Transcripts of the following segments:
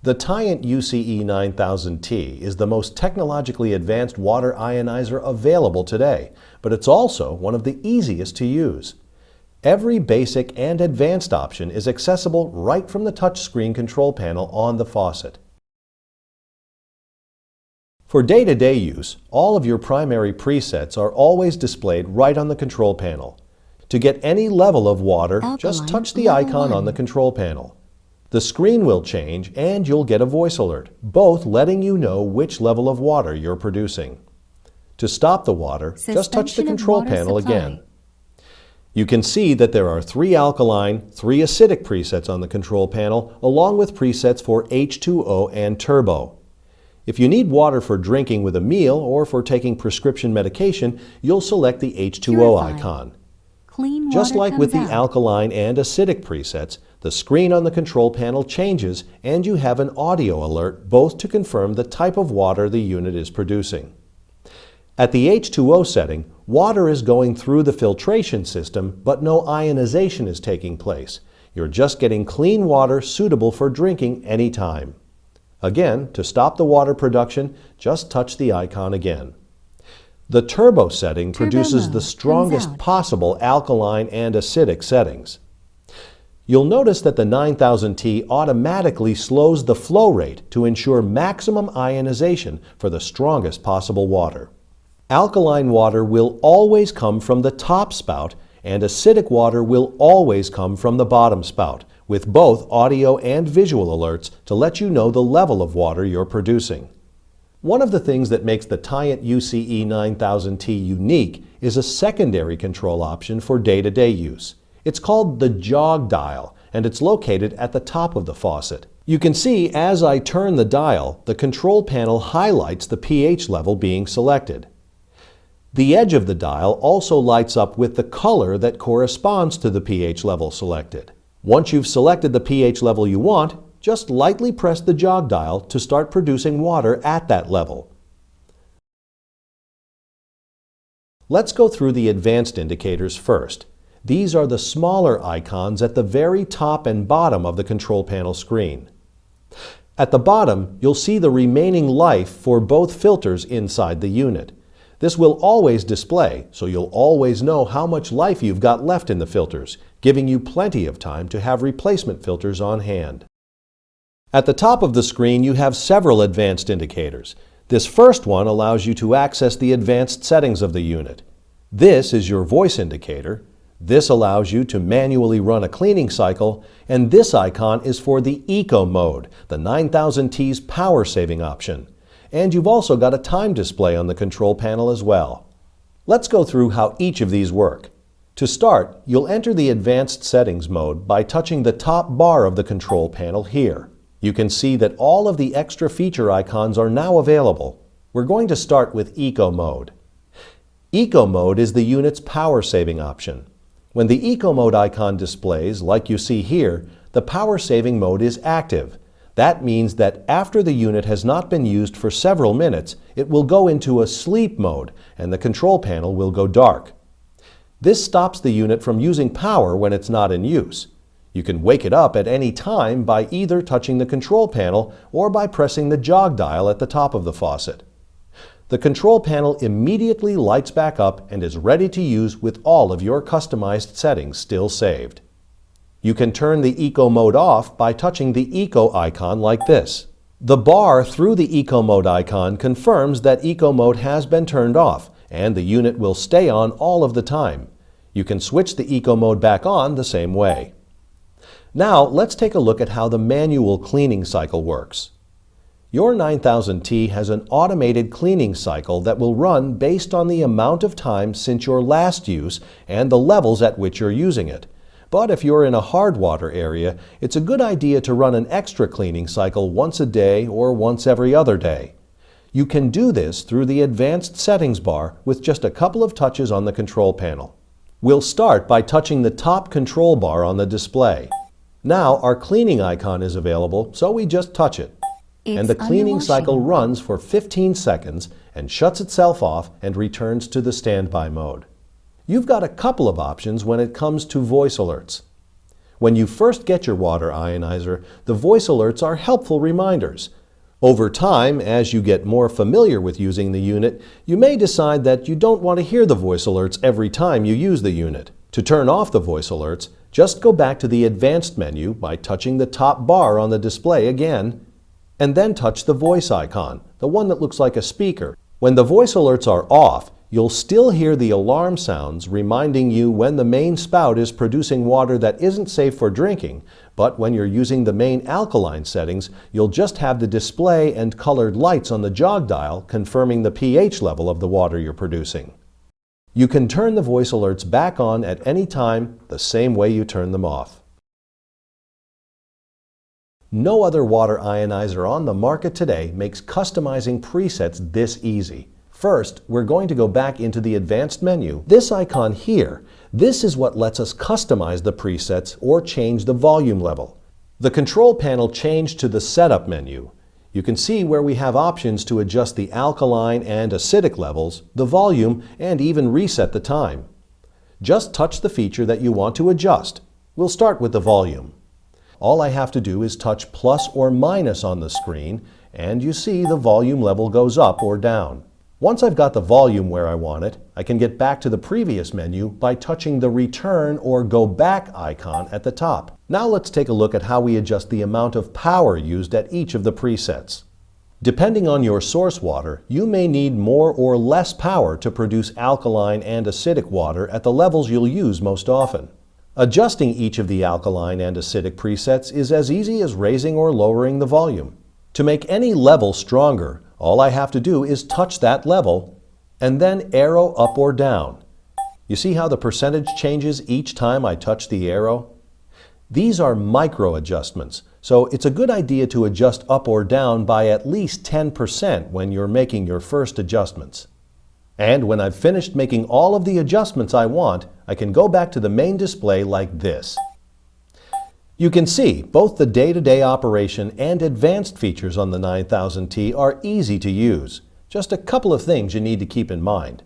The Tyent UCE-11 is the most technologically advanced water ionizer available today, but it's also one of the easiest to use. Every basic and advanced option is accessible right from the touchscreen control panel on the faucet. For day-to-day use, all of your primary presets are always displayed right on the control panel. To get any level of water, just touch the icon on the control panel. The screen will change and you'll get a voice alert, both letting you know which level of water you're producing. To stop the water, just touch the control panel again. You can see that there are 3 alkaline, 3 acidic presets on the control panel, along with presets for H2O and turbo. If you need water for drinking with a meal or for taking prescription medication, you'll select the H2O icon. Just like with the alkaline and acidic presets, the screen on the control panel changes and you have an audio alert both to confirm the type of water the unit is producing. At the H2O setting, water is going through the filtration system, but no ionization is taking place. You're just getting clean water suitable for drinking anytime. Again, to stop the water production, just touch the icon again. The turbo setting produces the strongest possible alkaline and acidic settings. You'll notice that the 9000T automatically slows the flow rate to ensure maximum ionization for the strongest possible water. Alkaline water will always come from the top spout, and acidic water will always come from the bottom spout, with both audio and visual alerts to let you know the level of water you're producing. One of the things that makes the Tyent UCE-11 unique is a secondary control option for day-to-day use. It's called the jog dial, and it's located at the top of the faucet. You can see as I turn the dial, the control panel highlights the pH level being selected. The edge of the dial also lights up with the color that corresponds to the pH level selected. Once you've selected the pH level you want, just lightly press the jog dial to start producing water at that level. Let's go through the advanced indicators first. These are the smaller icons at the very top and bottom of the control panel screen. At the bottom, you'll see the remaining life for both filters inside the unit. This will always display, so you'll always know how much life you've got left in the filters, giving you plenty of time to have replacement filters on hand. At the top of the screen, you have several advanced indicators. This first one allows you to access the advanced settings of the unit. This is your voice indicator. This allows you to manually run a cleaning cycle, and this icon is for the Eco mode, the 9000T's power-saving option. And you've also got a time display on the control panel as well. Let's go through how each of these work. To start, you'll enter the Advanced Settings mode by touching the top bar of the control panel here. You can see that all of the extra feature icons are now available. We're going to start with Eco mode. Eco mode is the unit's power-saving option. When the Eco mode icon displays, like you see here, the power-saving mode is active. That means that after the unit has not been used for several minutes, it will go into a sleep mode and the control panel will go dark. This stops the unit from using power when it's not in use. You can wake it up at any time by either touching the control panel or by pressing the jog dial at the top of the faucet. The control panel immediately lights back up and is ready to use with all of your customized settings still saved. You can turn the Eco mode off by touching the Eco icon like this. The bar through the Eco mode icon confirms that Eco mode has been turned off, and the unit will stay on all of the time. You can switch the Eco mode back on the same way. Now let's take a look at how the manual cleaning cycle works. Your 9000T has an automated cleaning cycle that will run based on the amount of time since your last use and the levels at which you're using it. But if you're in a hard water area, it's a good idea to run an extra cleaning cycle once a day or once every other day. You can do this through the Advanced Settings bar with just a couple of touches on the control panel. We'll start by touching the top control bar on the display. Now our cleaning icon is available, so we just touch it. And the cleaning cycle runs for 15 seconds and shuts itself off and returns to the standby mode. You've got a couple of options when it comes to voice alerts. When you first get your water ionizer, the voice alerts are helpful reminders. Over time, as you get more familiar with using the unit, you may decide that you don't want to hear the voice alerts every time you use the unit. To turn off the voice alerts, just go back to the Advanced menu by touching the top bar on the display again, and then touch the voice icon, the one that looks like a speaker. When the voice alerts are off, you'll still hear the alarm sounds reminding you when the main spout is producing water that isn't safe for drinking, but when you're using the main alkaline settings, you'll just have the display and colored lights on the jog dial confirming the pH level of the water you're producing. You can turn the voice alerts back on at any time the same way you turn them off. No other water ionizer on the market today makes customizing presets this easy. First, we're going to go back into the Advanced menu. This icon here, this is what lets us customize the presets or change the volume level. The control panel changed to the Setup menu. You can see where we have options to adjust the alkaline and acidic levels, the volume, and even reset the time. Just touch the feature that you want to adjust. We'll start with the volume. All I have to do is touch plus or minus on the screen, and you see the volume level goes up or down. Once I've got the volume where I want it, I can get back to the previous menu by touching the Return or Go Back icon at the top. Now let's take a look at how we adjust the amount of power used at each of the presets. Depending on your source water, you may need more or less power to produce alkaline and acidic water at the levels you'll use most often. Adjusting each of the alkaline and acidic presets is as easy as raising or lowering the volume. To make any level stronger, all I have to do is touch that level and then arrow up or down. You see how the percentage changes each time I touch the arrow? These are micro adjustments, so it's a good idea to adjust up or down by at least 10% when you're making your first adjustments. And when I've finished making all of the adjustments I want, I can go back to the main display like this. You can see both the day-to-day operation and advanced features on the 9000T are easy to use. Just a couple of things you need to keep in mind.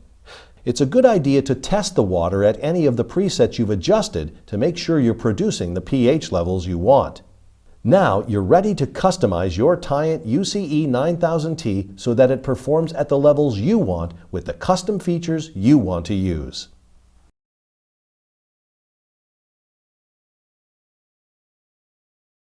It's a good idea to test the water at any of the presets you've adjusted to make sure you're producing the pH levels you want. Now you're ready to customize your Tyent UCE-11 so that it performs at the levels you want with the custom features you want to use.